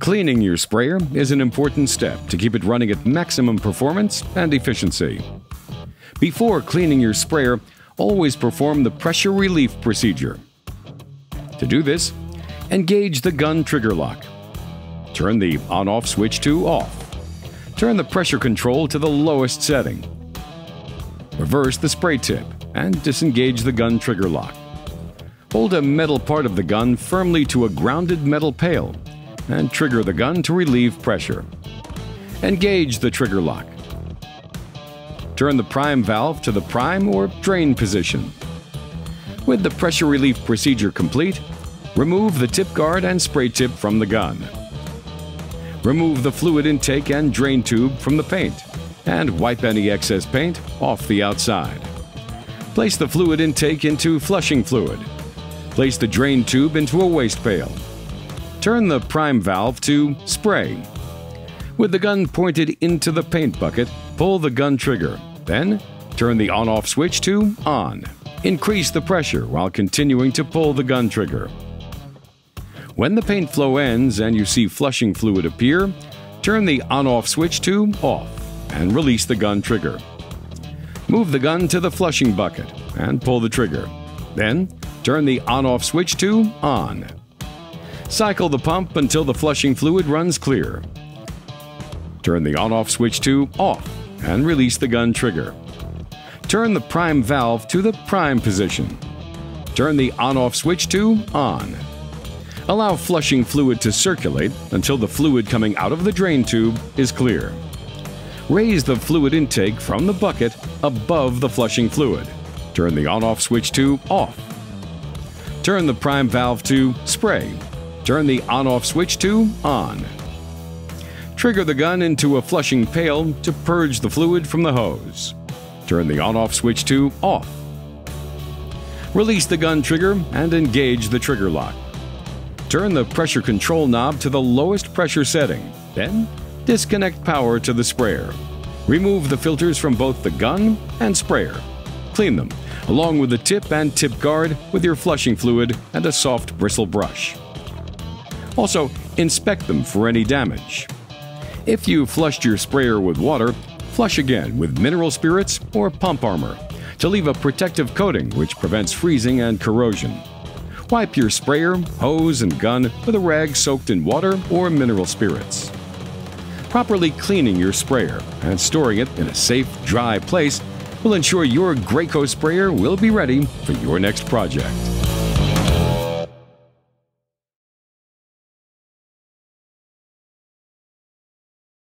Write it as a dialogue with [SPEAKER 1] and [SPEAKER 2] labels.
[SPEAKER 1] Cleaning your sprayer is an important step to keep it running at maximum performance and efficiency. Before cleaning your sprayer, always perform the pressure relief procedure. To do this, engage the gun trigger lock. Turn the on-off switch to off. Turn the pressure control to the lowest setting. Reverse the spray tip and disengage the gun trigger lock. Hold a metal part of the gun firmly to a grounded metal pail and trigger the gun to relieve pressure. Engage the trigger lock. Turn the prime valve to the prime or drain position. With the pressure relief procedure complete, remove the tip guard and spray tip from the gun. Remove the fluid intake and drain tube from the paint and wipe any excess paint off the outside. Place the fluid intake into flushing fluid. Place the drain tube into a waste pail. Turn the prime valve to spray. With the gun pointed into the paint bucket, pull the gun trigger. Then, turn the on-off switch to on. Increase the pressure while continuing to pull the gun trigger. When the paint flow ends and you see flushing fluid appear, turn the on-off switch to off and release the gun trigger. Move the gun to the flushing bucket and pull the trigger. Then, turn the on-off switch to on. Cycle the pump until the flushing fluid runs clear. Turn the on-off switch to off and release the gun trigger. Turn the prime valve to the prime position. Turn the on-off switch to on. Allow flushing fluid to circulate until the fluid coming out of the drain tube is clear. Raise the fluid intake from the bucket above the flushing fluid. Turn the on-off switch to off. Turn the prime valve to spray. Turn the on-off switch to on. Trigger the gun into a flushing pail to purge the fluid from the hose. Turn the on-off switch to off. Release the gun trigger and engage the trigger lock. Turn the pressure control knob to the lowest pressure setting. Then, disconnect power to the sprayer. Remove the filters from both the gun and sprayer. Clean them, along with the tip and tip guard with your flushing fluid and a soft bristle brush. Also, inspect them for any damage. If you flushed your sprayer with water, flush again with mineral spirits or pump armor to leave a protective coating which prevents freezing and corrosion. Wipe your sprayer, hose, and gun with a rag soaked in water or mineral spirits. Properly cleaning your sprayer and storing it in a safe, dry place will ensure your Graco sprayer will be ready for your next project.